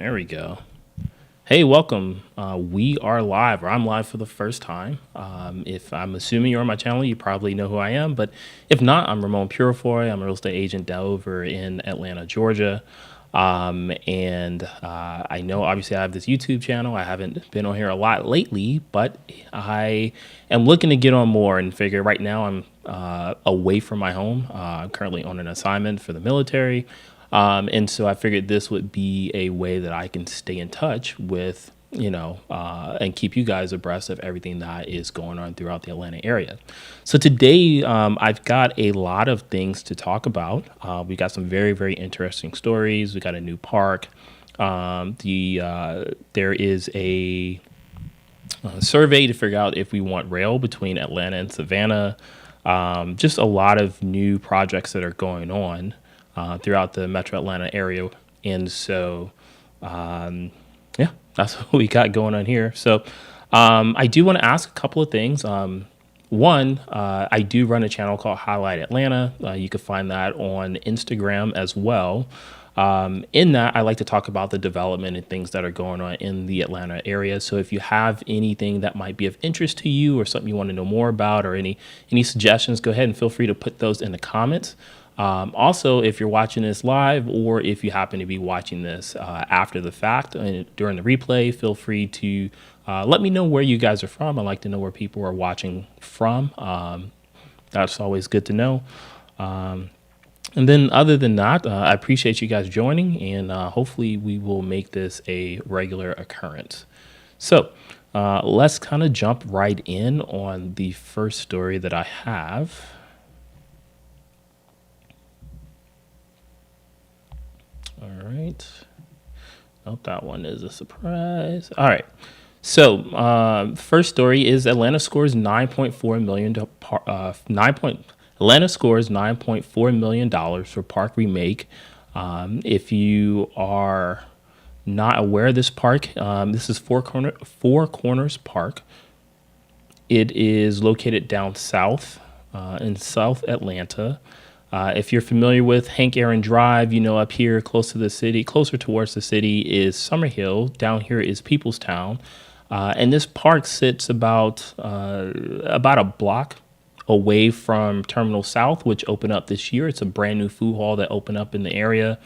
There we go. Hey, welcome. We are live, or I'm live for the first time. If I'm assuming you're on my channel, you probably know who I am. But if not, I'm Ramon Purifoy. I'm a real estate agent down over in Atlanta, Georgia. And I know obviously I have this YouTube channel. I haven't been on here a lot lately, but I am looking to get on more and figure right now I'm away from my home. I'm currently on an assignment for the military. And so I figured this would be a way that I can stay in touch with, and keep you guys abreast of everything that is going on throughout the Atlanta area. So today, I've got a lot of things to talk about. We got some very, very interesting stories. We got a new park. There is a survey to figure out if we want rail between Atlanta and Savannah. Just a lot of new projects that are going on throughout the Metro Atlanta area. And so, yeah, that's what we got going on here. So I do want to ask a couple of things. One, I do run a channel called Highlight Atlanta. You can find that on Instagram as well. In that, I like to talk about the development and things that are going on in the Atlanta area. So if you have anything that might be of interest to you or something you want to know more about or any suggestions, go ahead and feel free to put those in the comments. Also, if you're watching this live or if you happen to be watching this after the fact during the replay, feel free to let me know where you guys are from. I like to know where people are watching from. That's always good to know. And then other than that, I appreciate you guys joining, and hopefully we will make this a regular occurrence. So let's kind of jump right in on the first story that I have. All right. Oh, that one is a surprise. All right. So first story is Atlanta scores $9.4 million. Atlanta scores $9.4 million for park remake. If you are not aware of this park, this is Four Corners Park. It is located down south in South Atlanta. If you're familiar with Hank Aaron Drive, up here closer towards the city is Summerhill. Down here is Peoplestown. And this park sits about a block away from Terminal South, which opened up this year. It's a brand new food hall that opened up in the area,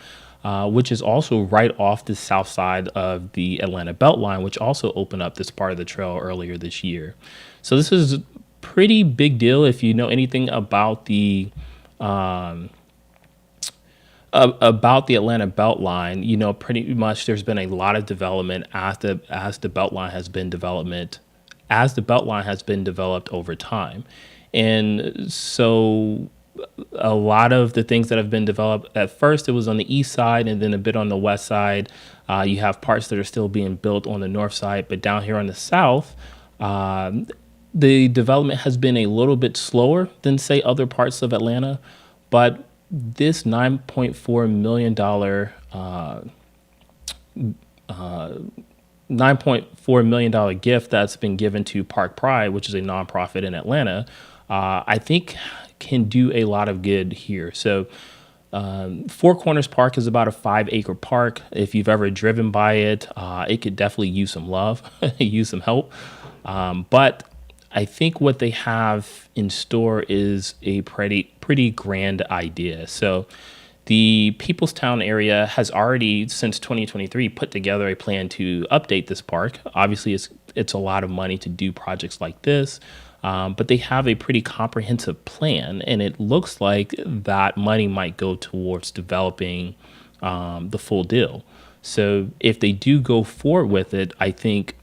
which is also right off the south side of the Atlanta Beltline, which also opened up this part of the trail earlier this year. So this is a pretty big deal if you know anything about the Atlanta Beltline. Pretty much there's been a lot of development as the Beltline has been developed over time. And so a lot of the things that have been developed, at first it was on the east side and then a bit on the west side. You have parts that are still being built on the north side, but down here on the south, the development has been a little bit slower than, say, other parts of Atlanta. But this $9.4 million gift that's been given to Park Pride, which is a nonprofit in Atlanta, I think can do a lot of good here. So Four Corners Park is about a 5-acre park. If you've ever driven by it, it could definitely use some love, use some help. But I think what they have in store is a pretty grand idea. So the Peoplestown area has already, since 2023, put together a plan to update this park. Obviously, it's a lot of money to do projects like this, but they have a pretty comprehensive plan, and it looks like that money might go towards developing the full deal. So if they do go forward with it, I think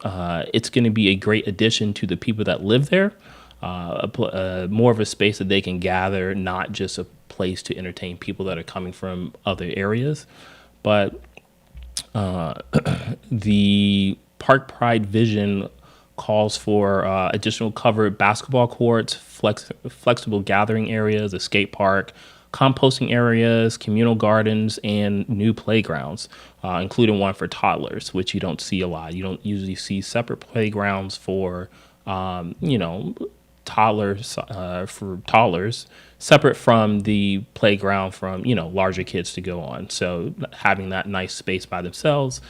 it's going to be a great addition to the people that live there, more of a space that they can gather, not just a place to entertain people that are coming from other areas. But the Park Pride vision calls for additional covered basketball courts, flexible gathering areas, a skate park, composting areas, communal gardens, and new playgrounds, including one for toddlers, which you don't see a lot. You don't usually see separate playgrounds for, toddlers, separate from the playground from larger kids to go on. So having that nice space by themselves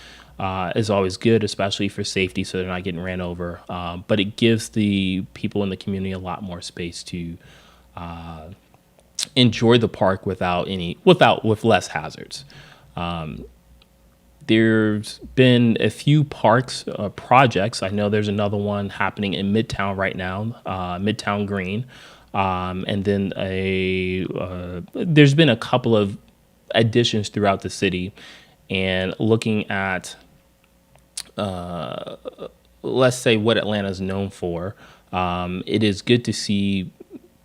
is always good, especially for safety, so they're not getting ran over. But it gives the people in the community a lot more space to enjoy the park with less hazards. There's been a few parks projects. I know there's another one happening in Midtown right now, Midtown Green, and then there's been a couple of additions throughout the city. And looking at, let's say, what Atlanta's known for, it is good to see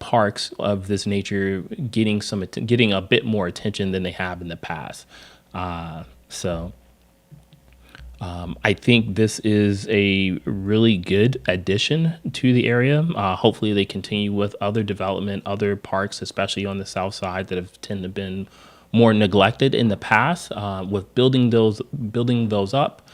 parks of this nature getting a bit more attention than they have in the past. So I think this is a really good addition to the area. Hopefully they continue with other development, other parks, especially on the south side, that have tended to been more neglected in the past, with building those up,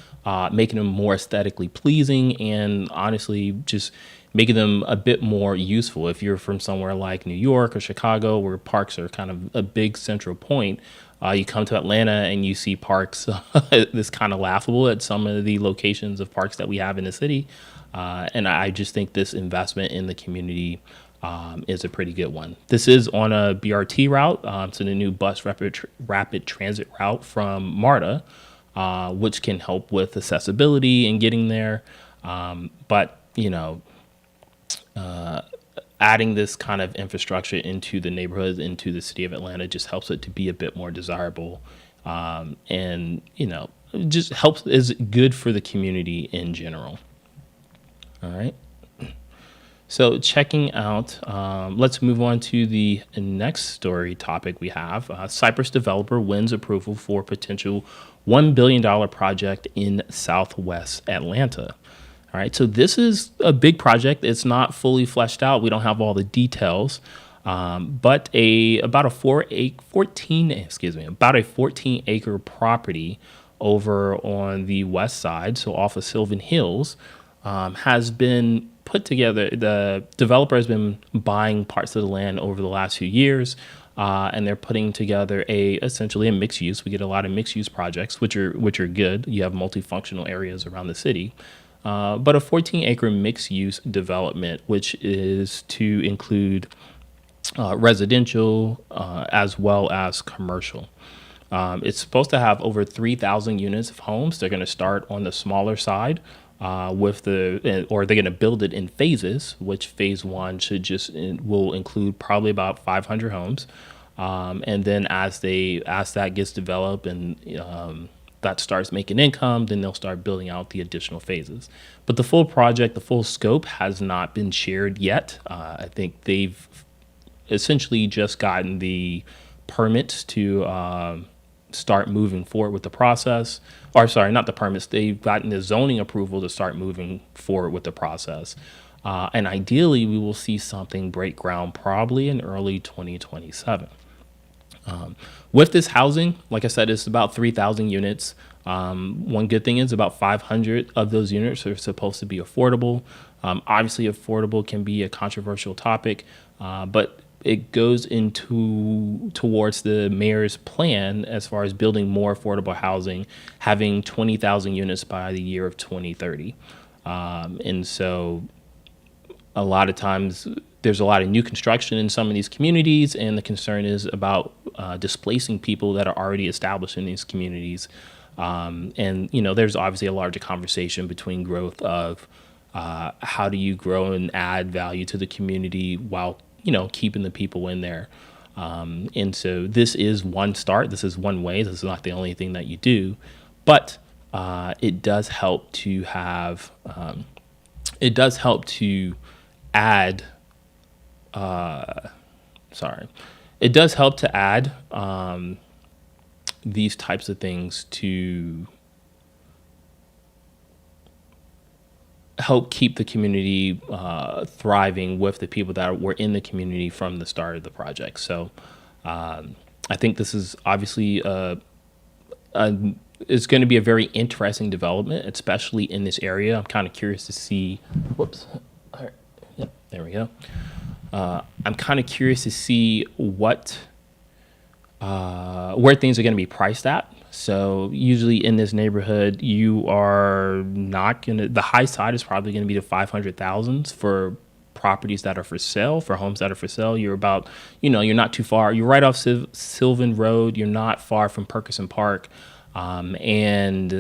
making them more aesthetically pleasing, and honestly just making them a bit more useful. If you're from somewhere like New York or Chicago, where parks are kind of a big central point, you come to Atlanta and you see parks that's kind of laughable at some of the locations of parks that we have in the city. And I just think this investment in the community is a pretty good one. This is on a BRT route, so the new bus rapid transit route from MARTA, which can help with accessibility and getting there. But adding this kind of infrastructure into the neighborhoods, into the city of Atlanta, just helps it to be a bit more desirable, and just is good for the community in general. All right. So checking out, let's move on to the next story topic we have. Cyprus developer wins approval for potential $1 billion project in Southwest Atlanta. All right, so this is a big project. It's not fully fleshed out. We don't have all the details, but about a 14-acre property over on the west side, so off of Sylvan Hills, has been put together. The developer has been buying parts of the land over the last few years, and they're putting together essentially a mixed use. We get a lot of mixed use projects, which are good. You have multifunctional areas around the city. But a 14-acre mixed-use development, which is to include residential as well as commercial. It's supposed to have over 3,000 units of homes. They're going to start on the smaller side or they're going to build it in phases, which phase one will include probably about 500 homes. And then as that gets developed and that starts making income, then they'll start building out the additional phases. But the full project, the full scope has not been shared yet. I think they've essentially just gotten the permits to start moving forward with the process. Or sorry, not the permits. They've gotten the zoning approval to start moving forward with the process. And ideally, we will see something break ground probably in early 2027. With this housing, like I said, it's about 3,000 units. One good thing is about 500 of those units are supposed to be affordable. Obviously, affordable can be a controversial topic, but it goes towards the mayor's plan as far as building more affordable housing, having 20,000 units by the year of 2030. And so a lot of times there's a lot of new construction in some of these communities, and the concern is about displacing people that are already established in these communities. And there's obviously a larger conversation between growth of how do you grow and add value to the community while keeping the people in there. And so this is one start. This is one way. This is not the only thing that you do, but it does help to have. It does help to add. It does help to add these types of things to help keep the community thriving with the people that were in the community from the start of the project. So I think this is obviously it's going to be a very interesting development, especially in this area. I'm kind of curious to see. Whoops. Yep, there we go. I'm kind of curious to see where things are going to be priced at. So usually in this neighborhood, you are not going to, the high side is probably going to be the 500,000s for properties that are for sale, for homes that are for sale. You're about, you're not too far. You're right off Sylvan Road. You're not far from Perkerson Park. And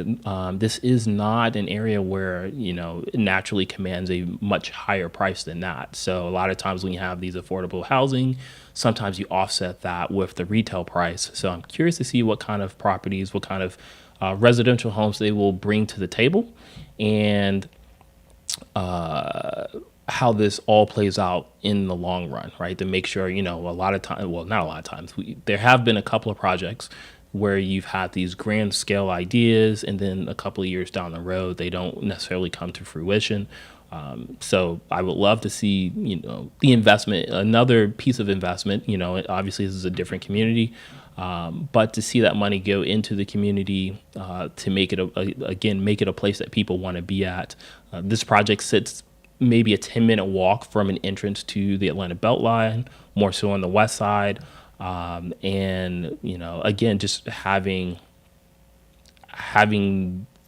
this is not an area where, it naturally commands a much higher price than that. So a lot of times when you have these affordable housing, sometimes you offset that with the retail price. So I'm curious to see what kind of properties, what kind of residential homes they will bring to the table, and how this all plays out in the long run, right? To make sure, a lot of times, well, not a lot of times, there have been a couple of projects where you've had these grand scale ideas, and then a couple of years down the road, they don't necessarily come to fruition. So I would love to see, the investment, another piece of investment, obviously this is a different community, but to see that money go into the community, to make it, make it a place that people want to be at. This project sits maybe a 10-minute walk from an entrance to the Atlanta Beltline, more so on the west side. And, again, just having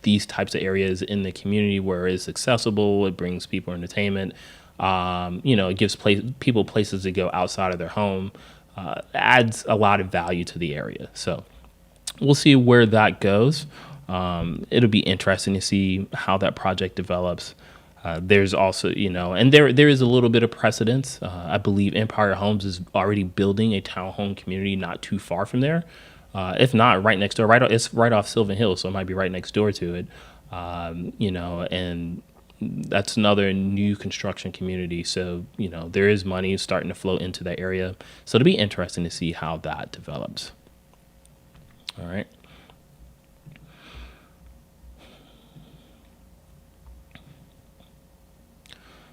these types of areas in the community where it's accessible, it brings people entertainment, it gives people places to go outside of their home, adds a lot of value to the area. So we'll see where that goes. It'll be interesting to see how that project develops. There's also, and there is a little bit of precedence. I believe Empire Homes is already building a townhome community not too far from there. If not, right next door. It's right off Sylvan Hills, so it might be right next door to it. And that's another new construction community. So, there is money starting to flow into that area. So it'll be interesting to see how that develops. All right.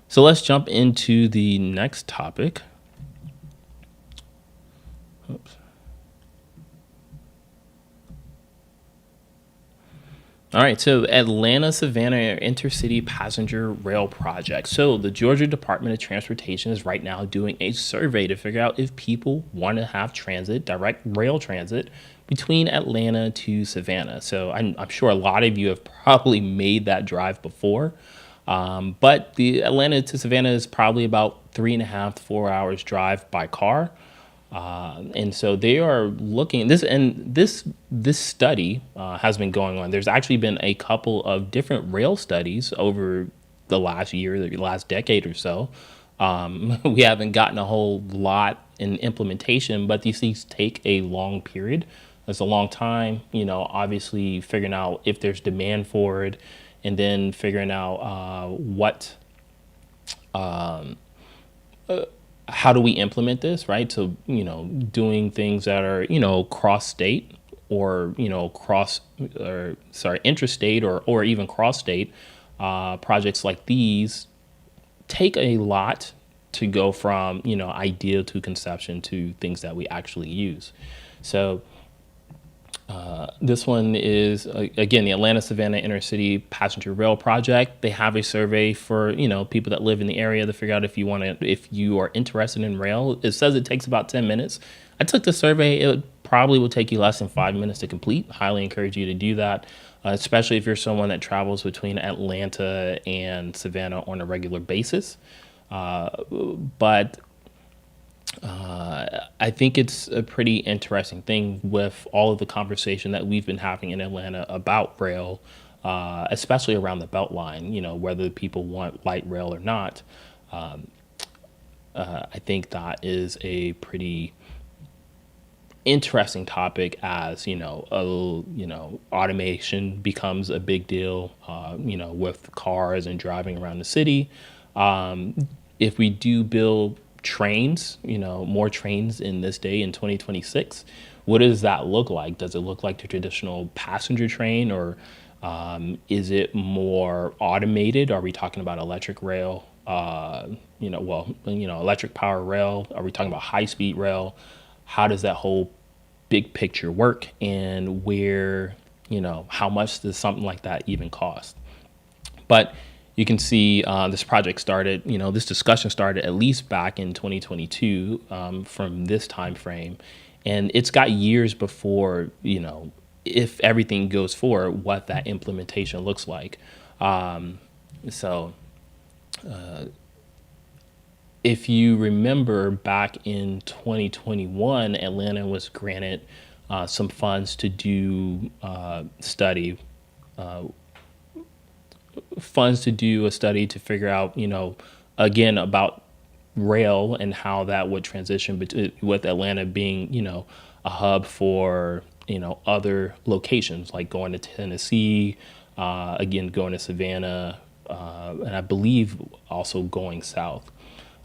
So let's jump into the next topic. Oops. All right, so Atlanta Savannah intercity passenger rail project. So the Georgia Department of Transportation is right now doing a survey to figure out if people want to have direct rail transit between Atlanta to Savannah. So I'm sure a lot of you have probably made that drive before. But the Atlanta to Savannah is probably about 3.5 to 4 hours drive by car. And so they are looking this study has been going on. There's actually been a couple of different rail studies over the last year, the last decade or so. We haven't gotten a whole lot in implementation, but these things take a long period. It's a long time, obviously figuring out if there's demand for it, and then figuring out how do we implement this, right? So, doing things that are, cross state or, intrastate or even cross state projects like these take a lot to go from, idea to conception to things that we actually use. So this one is, again, the Atlanta Savannah Intercity Passenger Rail Project. They have a survey for, people that live in the area to figure out if you are interested in rail. It says it takes about 10 minutes. I took the survey. It probably will take you less than 5 minutes to complete. Highly encourage you to do that, especially if you're someone that travels between Atlanta and Savannah on a regular basis. But I think it's a pretty interesting thing with all of the conversation that we've been having in Atlanta about rail, especially around the Beltline, whether people want light rail or not. I think that is a pretty interesting topic as, automation becomes a big deal, with cars and driving around the city. If we do build trains, more trains in this day in 2026, what does that look like? Does it look like the traditional passenger train, or is it more automated? Are we talking about electric rail? Electric power rail? Are we talking about high speed rail? How does that whole big picture work, and where, how much does something like that even cost? But You can see this project started, this discussion started at least back in 2022 from this time frame. And it's got years before, if everything goes forward, what that implementation looks like. So if you remember back in 2021, Atlanta was granted some funds to do a study to figure out, again, about rail and how that would transition with Atlanta being, a hub for, other locations like going to Tennessee, again, going to Savannah, and I believe also going south.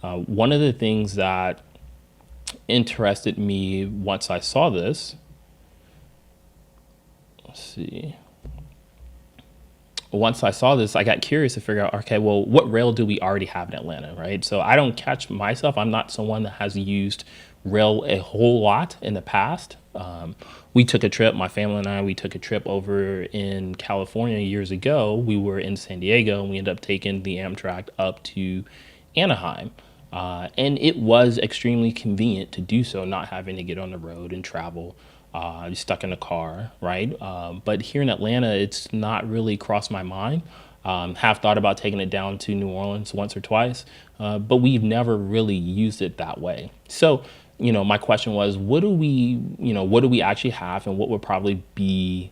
One of the things that interested me once I saw this, let's see. Once I saw this, I got curious to figure out, okay, well, what rail do we already have in Atlanta, right? So I don't catch myself. I'm not someone that has used rail a whole lot in the past. We took a trip, my family and I, we took a trip over in California years ago. We were in San Diego and we ended up taking the Amtrak up to Anaheim. And it was extremely convenient to do so, not having to get on the road and travel stuck in a car, right? But here in Atlanta, it's not really crossed my mind. Have thought about taking it down to New Orleans once or twice, but we've never really used it that way. So, my question was, what do we actually have, and what would probably be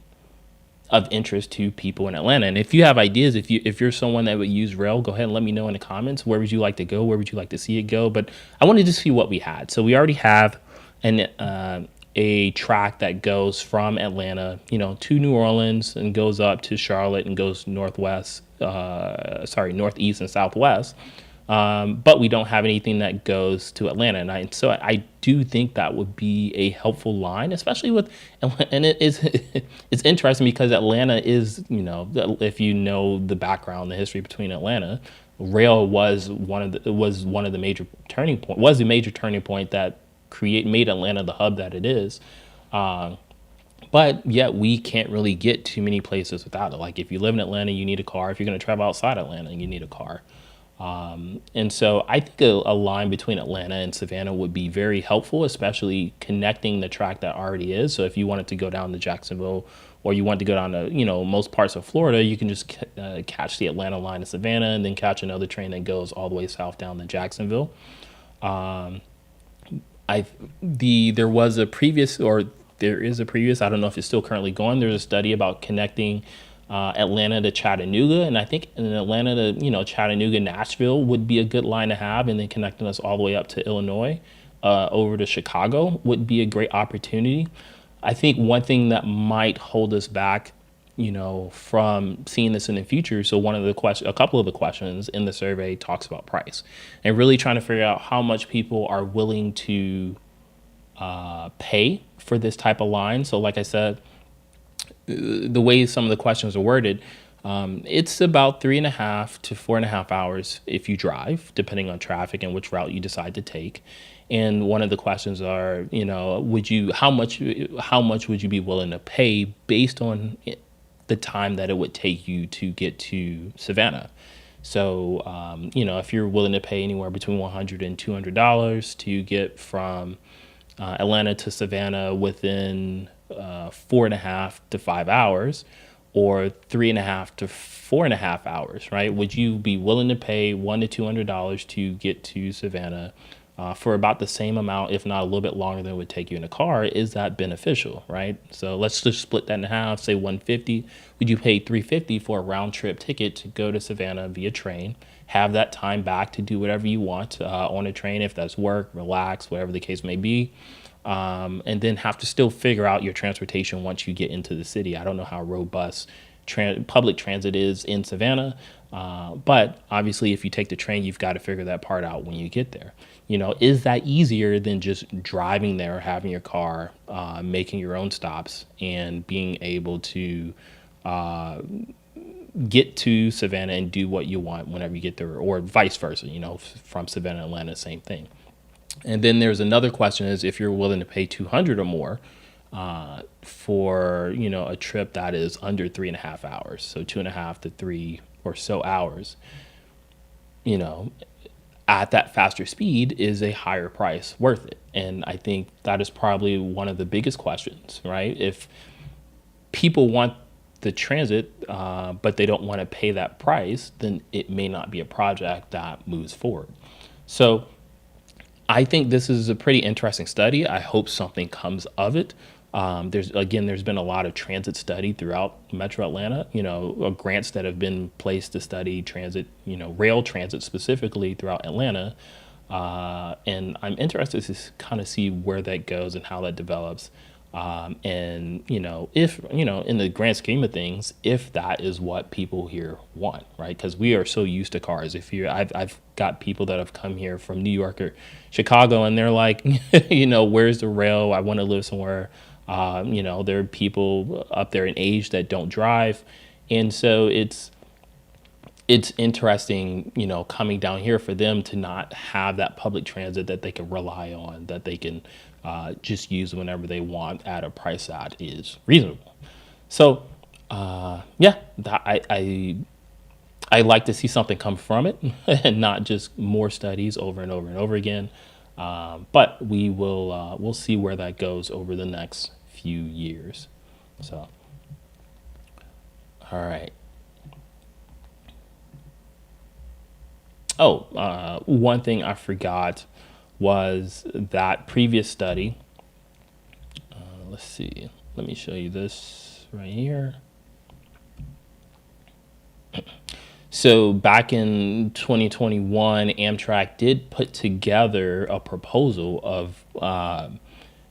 of interest to people in Atlanta? And if you have ideas, if you're someone that would use rail, go ahead and let me know in the comments. Where would you like to go? Where would you like to see it go? But I wanted to see what we had. So we already have a track that goes from Atlanta, to New Orleans and goes up to Charlotte and goes northeast and southwest. But we don't have anything that goes to Atlanta. And so I do think that would be a helpful line, especially with, and it is, it's interesting because Atlanta is, if you know the background, the history between Atlanta, rail was the major turning point that made Atlanta the hub that it is. But yet we can't really get too many places without it. Like if you live in Atlanta, you need a car. If you're going to travel outside Atlanta, you need a car. And so I think a line between Atlanta and Savannah would be very helpful, especially connecting the track that already is. So if you wanted to go down to Jacksonville or you want to go down to, most parts of Florida, you can just catch the Atlanta line to Savannah and then catch another train that goes all the way south down to Jacksonville. There is a previous, I don't know if it's still currently going. There's a study about connecting Atlanta to Chattanooga, and I think in Atlanta to Chattanooga, Nashville would be a good line to have, and then connecting us all the way up to Illinois, over to Chicago would be a great opportunity. I think one thing that might hold us back, from seeing this in the future. So a couple of the questions in the survey talks about price, and really trying to figure out how much people are willing to pay for this type of line. So like I said, the way some of the questions are worded, it's about 3.5 to 4.5 hours if you drive, depending on traffic and which route you decide to take. And one of the questions are, how much would you be willing to pay based on the time that it would take you to get to Savannah? So, if you're willing to pay anywhere between $100 and $200 to get from Atlanta to Savannah within 4.5 to 5 hours, or 3.5 to 4.5 hours, right? Would you be willing to pay $100 to $200 to get to Savannah for about the same amount, if not a little bit longer than it would take you in a car? Is that beneficial, right? So let's just split that in half, say $150. Would you pay $350 for a round trip ticket to go to Savannah via train, have that time back to do whatever you want on a train, if that's work, relax, whatever the case may be, and then have to still figure out your transportation once you get into the city? I don't know how robust public transit is in Savannah, but obviously if you take the train, you've got to figure that part out when you get there. Is that easier than just driving there, having your car, making your own stops, and being able to get to Savannah and do what you want whenever you get there, or vice versa, from Savannah to Atlanta, same thing. And then there's another question, is if you're willing to pay $200 or more for, a trip that is under 3.5 hours. So 2.5 to 3 or so hours, you know, at that faster speed, is a higher price worth it? And I think that is probably one of the biggest questions, right? If people want the transit, but they don't want to pay that price, then it may not be a project that moves forward. So I think this is a pretty interesting study. I hope something comes of it. There's been a lot of transit study throughout Metro Atlanta. Grants that have been placed to study transit, rail transit specifically throughout Atlanta. And I'm interested to kind of see where that goes and how that develops. And if in the grand scheme of things, if that is what people here want, right? Because we are so used to cars. I've got people that have come here from New York or Chicago, and they're like, where's the rail? I want to live somewhere. There are people up there in age that don't drive, and so it's interesting, coming down here for them to not have that public transit that they can rely on, that they can just use whenever they want at a price that is reasonable. So, I like to see something come from it and not just more studies over and over and over again. But we'll see where that goes over the next few years. So, all right. One thing I forgot was that previous study. Let's see. Let me show you this right here. So back in 2021, Amtrak did put together a proposal of,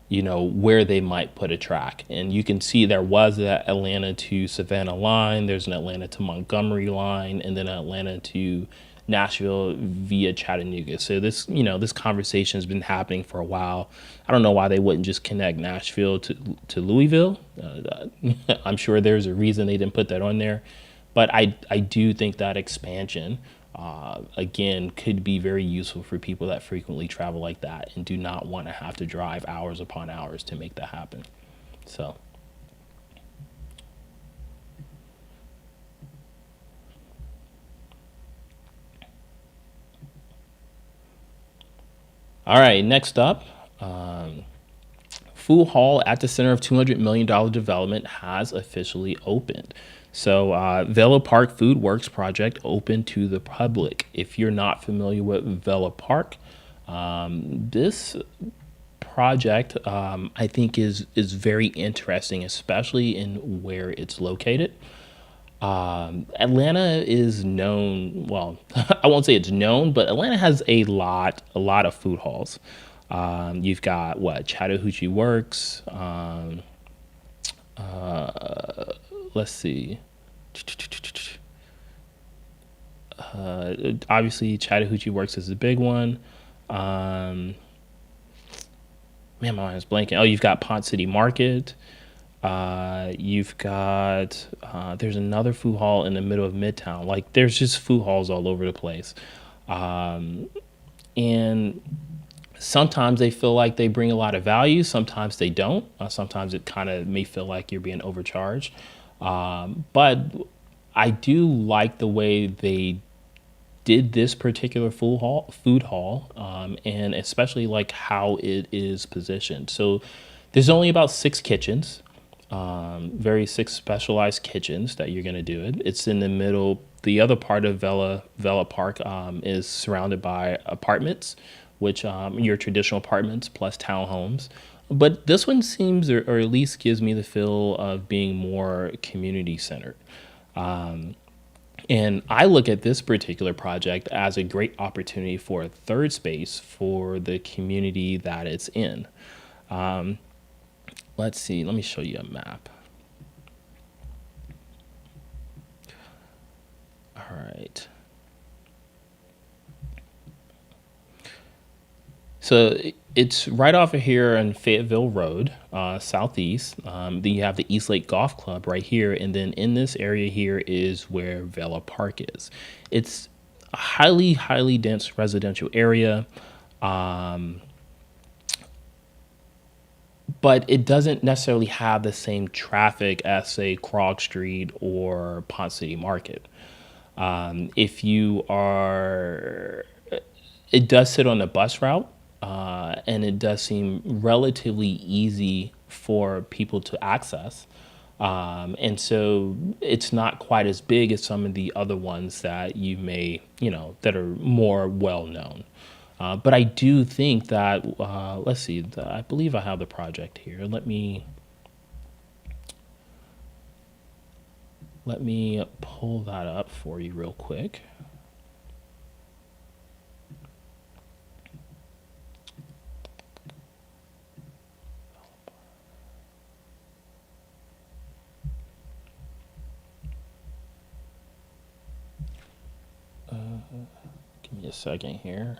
where they might put a track. And you can see there was that Atlanta to Savannah line. There's an Atlanta to Montgomery line, and then Atlanta to Nashville via Chattanooga. So this conversation has been happening for a while. I don't know why they wouldn't just connect Nashville to Louisville. I'm sure there's a reason they didn't put that on there. But I do think that expansion, again, could be very useful for people that frequently travel like that and do not want to have to drive hours upon hours to make that happen. So. All right, next up, Food Hall at the center of $200 million development has officially opened. So Vela Park Food Works project open to the public. If you're not familiar with Vela Park, this project I think is very interesting, especially in where it's located. Atlanta is known, well, I won't say it's known, but Atlanta has a lot of food halls. You've got Chattahoochee Works. Let's see. Obviously, Chattahoochee Works is a big one. Man, my mind is blanking. Oh, you've got Pont City Market. You've got there's another food hall in the middle of Midtown. Like, there's just food halls all over the place, and sometimes they feel like they bring a lot of value. Sometimes they don't. Sometimes it kind of may feel like you're being overcharged. But I do like the way they did this particular food hall, and especially like how it is positioned. So there's only about 6 kitchens, very 6 specialized kitchens that you're going to do it. It's in the middle. The other part of Vela Park is surrounded by apartments, which your traditional apartments plus townhomes. But this one seems, or at least gives me the feel of being more community centered. And I look at this particular project as a great opportunity for a third space for the community that it's in. Let's see, let me show you a map. All right. So it's right off of here on Fayetteville Road, southeast. Then you have the Eastlake Golf Club right here. And then in this area here is where Vela Park is. It's a highly, highly dense residential area. But it doesn't necessarily have the same traffic as, say, Krog Street or Pont City Market. If you are, it does sit on a bus route, and it does seem relatively easy for people to access. And so it's not quite as big as some of the other ones that you may, that are more well known. But I do think that, let's see, I believe I have the project here. Let me pull that up for you real quick. Give me a second here.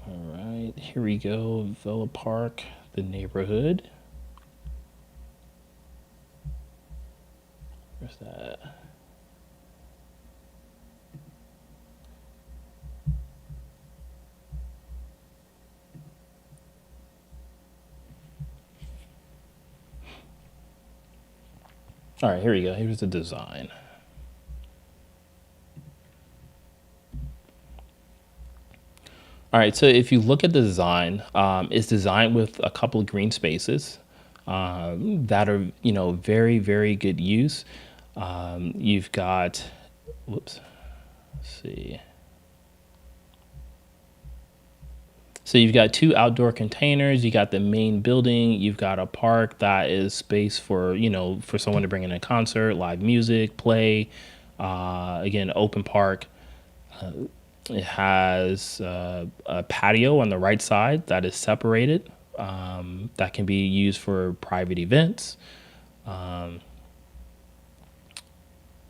All right, here we go. Vela Park, the neighborhood. Where's that? All right, here we go. Here's the design. All right, so if you look at the design, it's designed with a couple of green spaces that are, very, very good use. You've got, whoops, let's see. So you've got two outdoor containers. You got the main building. You've got a park that is space for, for someone to bring in a concert, live music, play. Again, open park. It has a patio on the right side that is separated, that can be used for private events.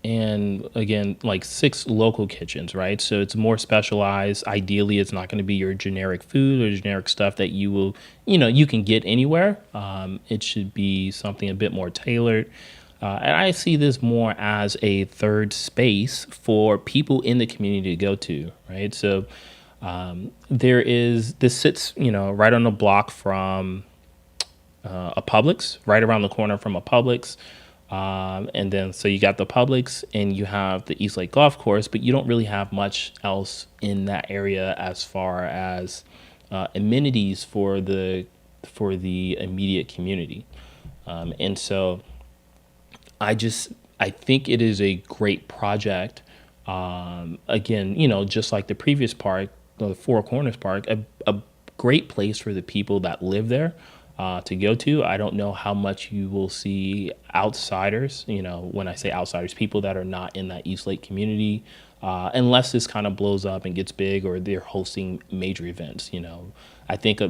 And again, like 6 local kitchens, right? So it's more specialized. Ideally, it's not going to be your generic food or generic stuff that you will, you can get anywhere. It should be something a bit more tailored. And I see this more as a third space for people in the community to go to, right? So this sits, right on the block from a Publix, right around the corner from a Publix. And then so you got the Publix and you have the East Lake Golf Course, but you don't really have much else in that area as far as amenities for the immediate community. And so I think it is a great project. Again, just like the previous park, the Four Corners Park, a great place for the people that live there to go to. I don't know how much you will see outsiders, when I say outsiders, people that are not in that East Lake community, unless this kind of blows up and gets big or they're hosting major events. I think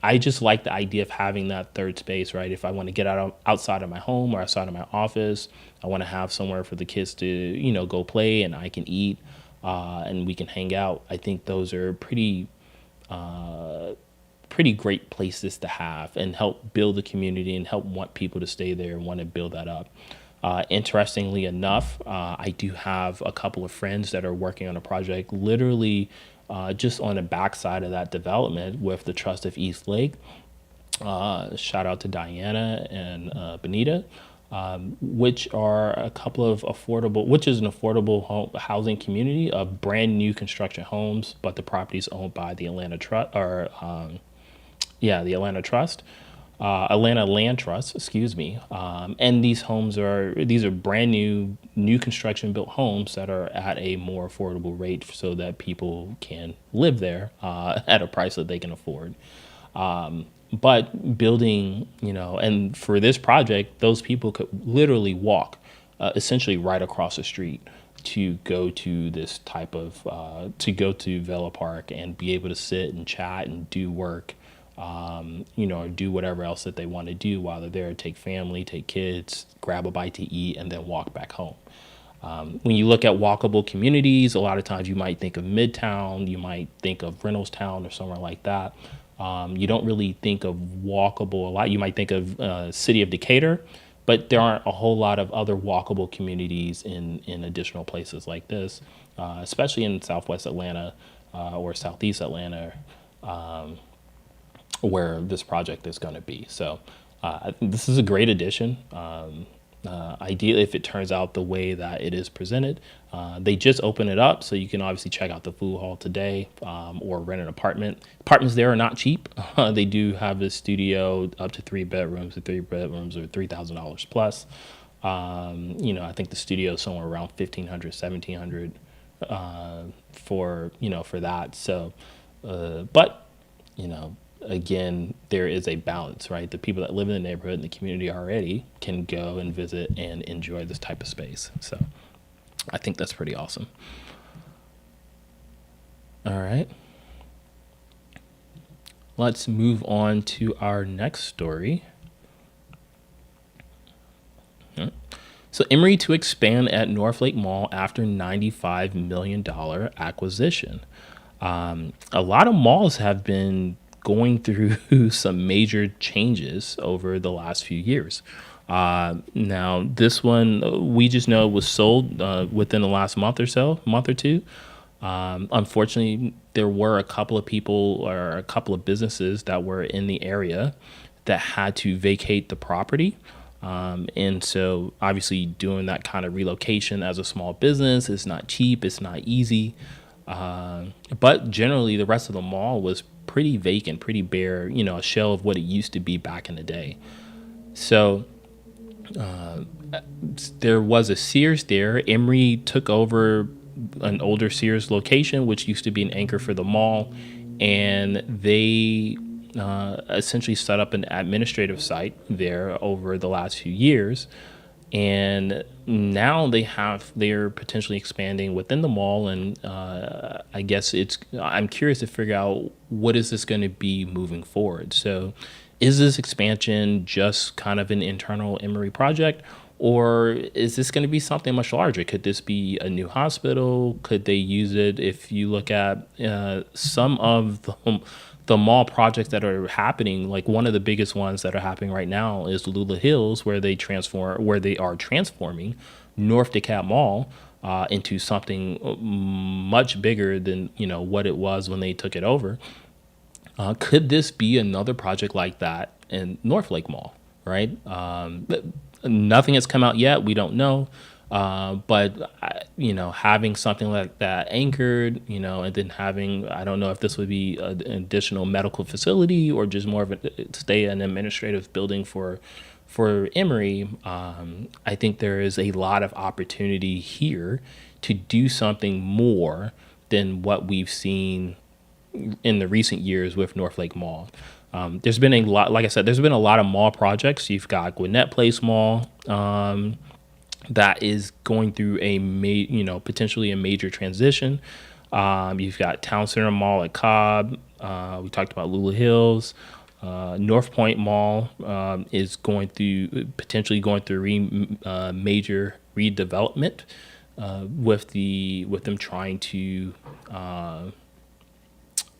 I just like the idea of having that third space, right? If I want to get outside of my home or outside of my office, I want to have somewhere for the kids to, go play and I can eat and we can hang out. I think those are pretty great places to have and help build the community and help want people to stay there and want to build that up. Interestingly enough, I do have a couple of friends that are working on a project literally just on the backside of that development with the Trust of East Lake. Shout out to Diana and Benita, which are a couple of which is an affordable housing community of brand new construction homes, but the property is owned by the Atlanta Trust, the Atlanta Trust, Atlanta Land Trust, excuse me. And these are brand new construction built homes that are at a more affordable rate so that people can live there at a price that they can afford. But building, and for this project, those people could literally walk essentially right across the street to go to this type of, to go to Vela Park and be able to sit and chat and do work, or do whatever else that they want to do while they're there, take family, take kids, grab a bite to eat, and then walk back home. When you look at walkable communities, a lot of times you might think of Midtown, you might think of Reynoldstown or somewhere like that. You don't really think of walkable a lot. You might think of city of Decatur, but there aren't a whole lot of other walkable communities in additional places like this, especially in Southwest Atlanta or Southeast Atlanta, where this project is going to be. So I think this is a great addition. Ideally, if it turns out the way that it is presented, they just open it up, so you can obviously check out the food hall today, or rent an apartment. Apartments there are not cheap. They do have a studio up to 3 bedrooms. The 3 bedrooms are $3,000 plus. I think the studio is somewhere around 1,500, 1,700 for that. So, but again, there is a balance, right? The people that live in the neighborhood and the community already can go and visit and enjoy this type of space. So I think that's pretty awesome. All right. Let's move on to our next story. So Emory to expand at Northlake Mall after $95 million acquisition. A lot of malls have been going through some major changes over the last few years. Now, this one, we just know was sold within the last month or two. Unfortunately, there were a couple of people or a couple of businesses that were in the area that had to vacate the property. And so obviously doing that kind of relocation as a small business is not cheap. It's not easy. But generally the rest of the mall was pretty vacant, pretty bare, a shell of what it used to be back in the day. So there was a Sears there. Emory took over an older Sears location, which used to be an anchor for the mall. And they essentially set up an administrative site there over the last few years. And now they're potentially expanding within the mall. And I guess I'm curious to figure out, what is this going to be moving forward? So is this expansion just kind of an internal Emory project, or is this going to be something much larger? Could this be a new hospital? Could they use it? If you look at some of the mall projects that are happening, like one of the biggest ones that are happening right now is Lula Hills, where they are transforming North DeKalb Mall into something much bigger than what it was when they took it over. Could this be another project like that in Northlake Mall? Right? Nothing has come out yet. We don't know. But having something like that anchored, and then having, I don't know if this would be an additional medical facility or just more of an administrative building for Emory. I think there is a lot of opportunity here to do something more than what we've seen in the recent years with Northlake Mall. There's been a lot, like I said, there's been a lot of mall projects. You've got Gwinnett Place Mall, that is going through potentially a major transition. You've got Town Center Mall at Cobb. We talked about Lula Hills. North Point Mall is potentially going through major redevelopment with them trying to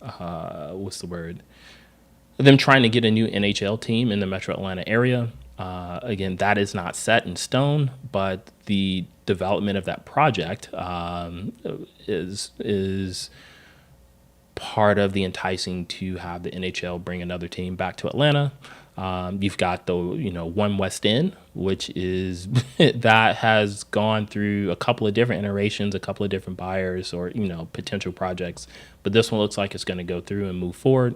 what's the word? Them trying to get a new NHL team in the Metro Atlanta area. Again, that is not set in stone, but the development of that project is part of the enticing to have the NHL bring another team back to Atlanta. You've got the One West End, which is that has gone through a couple of different iterations, a couple of different buyers or potential projects, but this one looks like it's going to go through and move forward.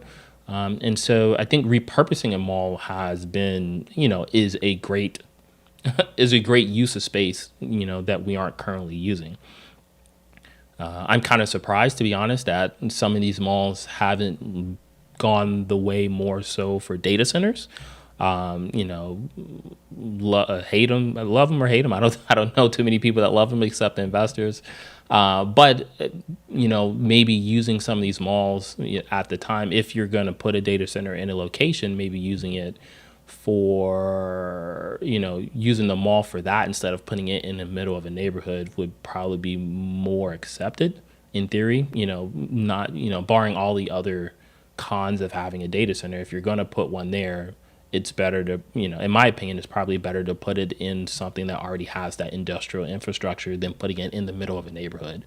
And so I think repurposing a mall has been, is a great use of space, that we aren't currently using. I'm kind of surprised, to be honest, that some of these malls haven't gone the way more so for data centers. Hate them, I love them or hate them. I don't know too many people that love them except the investors. But maybe using some of these malls at the time, if you're going to put a data center in a location, maybe using it for, using the mall for that instead of putting it in the middle of a neighborhood would probably be more accepted in theory, not, barring all the other cons of having a data center. If you're going to put one there, it's better to, in my opinion, it's probably better to put it in something that already has that industrial infrastructure than putting it in the middle of a neighborhood.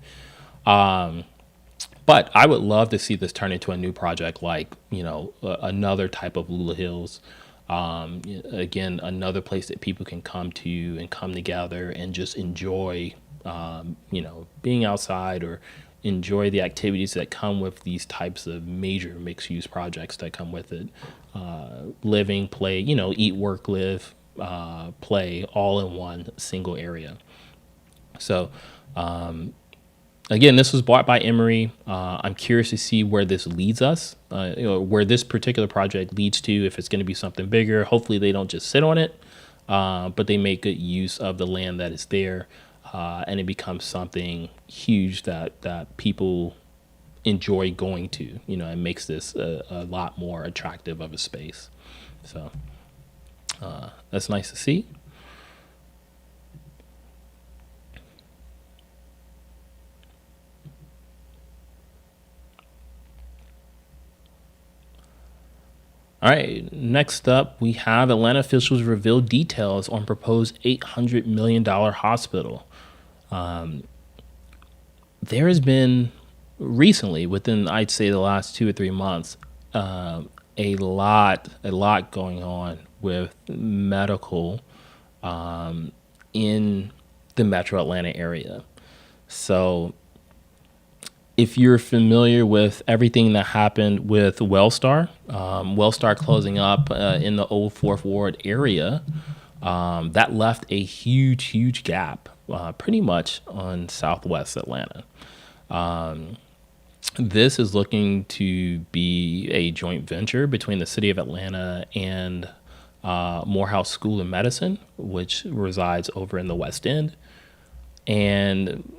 But I would love to see this turn into a new project, like, another type of Lula Hills. Again, another place that people can come to and come together and just enjoy, being outside, or enjoy the activities that come with these types of major mixed use projects that come with it. Living, play, eat, work, live, play, all in one single area. So, again, this was bought by Emory. I'm curious to see where this leads us, where this particular project leads to, if it's going to be something bigger. Hopefully they don't just sit on it, but they make good use of the land that is there, and it becomes something huge that people enjoy going to, and makes this a lot more attractive of a space. So that's nice to see. All right, next up, we have Atlanta officials reveal details on proposed $800 million hospital. There has been recently, within, I'd say, the last 2 or 3 months, a lot going on with medical in the metro Atlanta area. So if you're familiar with everything that happened with Wellstar closing up in the old Fourth Ward area, that left a huge gap pretty much on Southwest Atlanta. This is looking to be a joint venture between the city of Atlanta and Morehouse School of Medicine, which resides over in the West End. And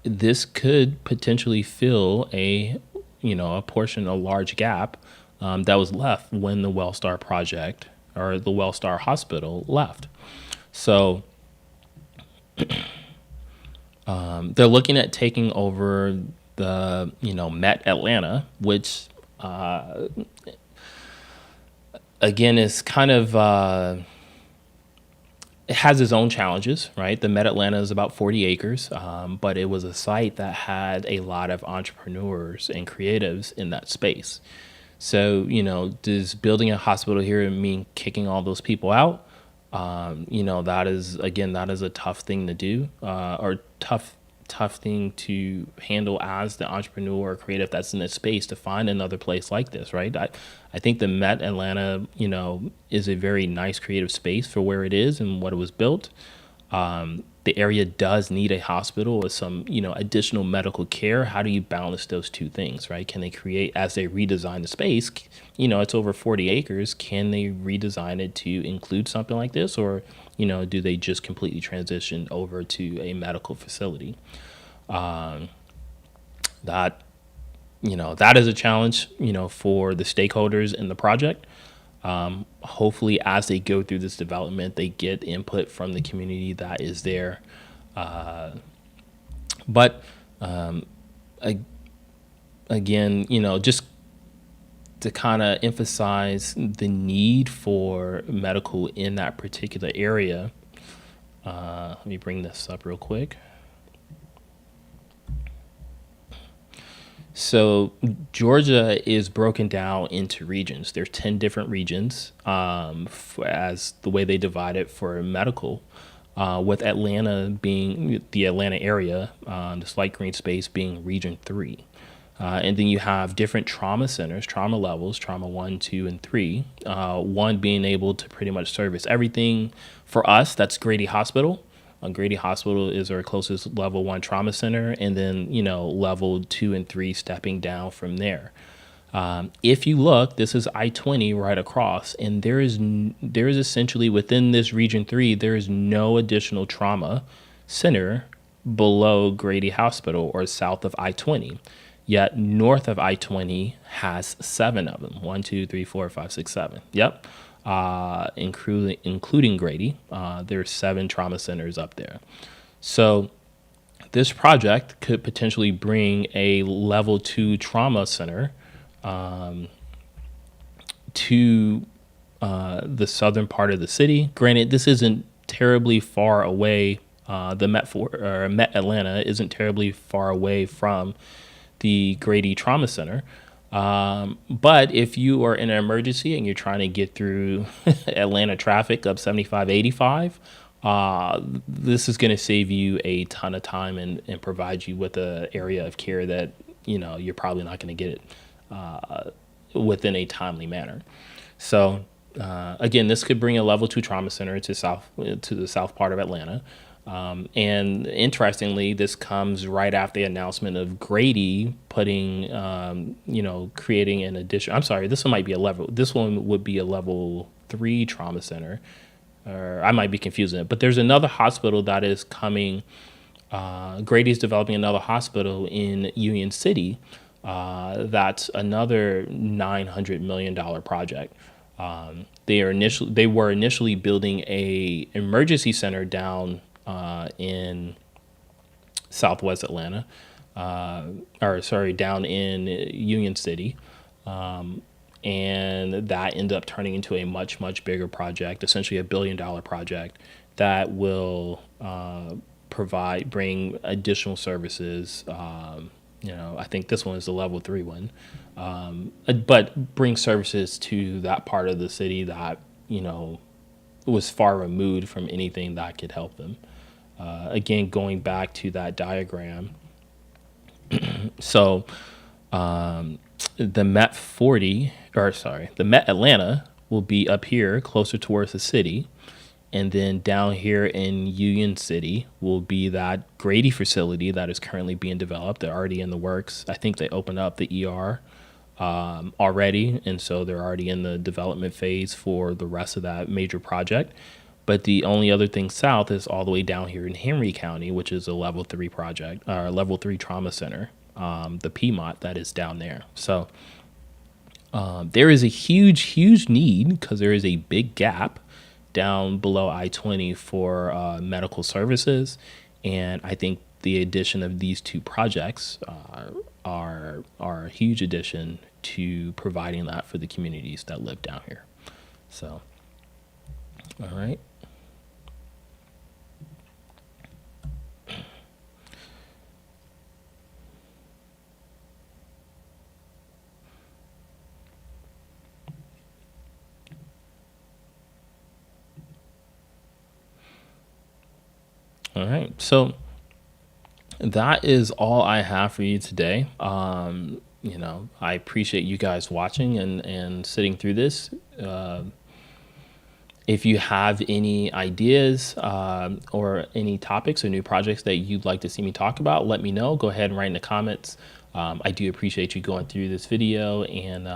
this could potentially fill a large gap that was left when the Wellstar project, or the Wellstar Hospital, left. So they're looking at taking over the Met Atlanta, which again is kind of it has its own challenges, right? The Met Atlanta is about 40 acres, but it was a site that had a lot of entrepreneurs and creatives in that space. So, does building a hospital here mean kicking all those people out? That is a tough thing to do, or tough thing to handle as the entrepreneur or creative that's in this space, to find another place like this, right? I think the Met Atlanta, is a very nice creative space for where it is and what it was built. The area does need a hospital with some, additional medical care. How do you balance those two things, right? Can they create, as they redesign the space, it's over 40 acres. Can they redesign it to include something like this? Or, do they just completely transition over to a medical facility? That is a challenge, for the stakeholders in the project. Hopefully, as they go through this development, they get input from the community that is there. But again, just to kind of emphasize the need for medical in that particular area. Let me bring this up real quick. So Georgia is broken down into regions. There's 10 different regions as the way they divide it for medical, with Atlanta being the Atlanta area, this light green space being region 3. And then you have different trauma centers, trauma levels, trauma 1, 2, and 3. One being able to pretty much service everything. For us, that's Grady Hospital. Grady Hospital is our closest level 1 trauma center, and then, level 2 and 3 stepping down from there. If you look, this is I-20 right across, and there is essentially, within this region 3, there is no additional trauma center below Grady Hospital or south of I-20. Yet north of I-20 has 7 of them. 1, 2, 3, 4, 5, 6, 7. Yep. Including Grady. There's 7 trauma centers up there. So this project could potentially bring a level 2 trauma center to the southern part of the city. Granted, this isn't terribly far away. Met Atlanta isn't terribly far away from the Grady Trauma Center. But if you are in an emergency and you're trying to get through Atlanta traffic up 75, 85, this is going to save you a ton of time and provide you with an area of care that, you're probably not going to get it within a timely manner. So again, this could bring a level 2 trauma center to the south part of Atlanta. And interestingly, this comes right after the announcement of Grady putting, creating an addition. I'm sorry, this one would be a level 3 trauma center. Or I might be confusing it, but there's another hospital that is coming. Grady's developing another hospital in Union City. That's another $900 million project. They were initially building a emergency center down in Southwest Atlanta, down in Union City. And that ended up turning into a much, much bigger project, essentially $1 billion project that will bring additional services. I think this one is the level 3 one, but bring services to that part of the city that, was far removed from anything that could help them. Again, going back to that diagram. So the Met Atlanta will be up here closer towards the city. And then down here in Union City will be that Grady facility that is currently being developed. They're already in the works. I think they opened up the ER already. And so they're already in the development phase for the rest of that major project. But the only other thing south is all the way down here in Henry County, which is a level 3 project, level 3 trauma center, the Piedmont that is down there. So there is a huge, huge need because there is a big gap down below I-20 for medical services. And I think the addition of these two projects are a huge addition to providing that for the communities that live down here. So, all right. All right. So that is all I have for you today. I appreciate you guys watching and sitting through this. If you have any ideas or any topics or new projects that you'd like to see me talk about, let me know. Go ahead and write in the comments. I do appreciate you going through this video, and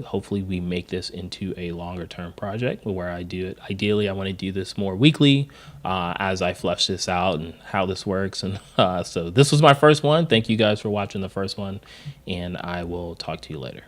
hopefully we make this into a longer term project where I do it. Ideally, I want to do this more weekly as I flesh this out and how this works. And so this was my first one. Thank you guys for watching the first one, and I will talk to you later.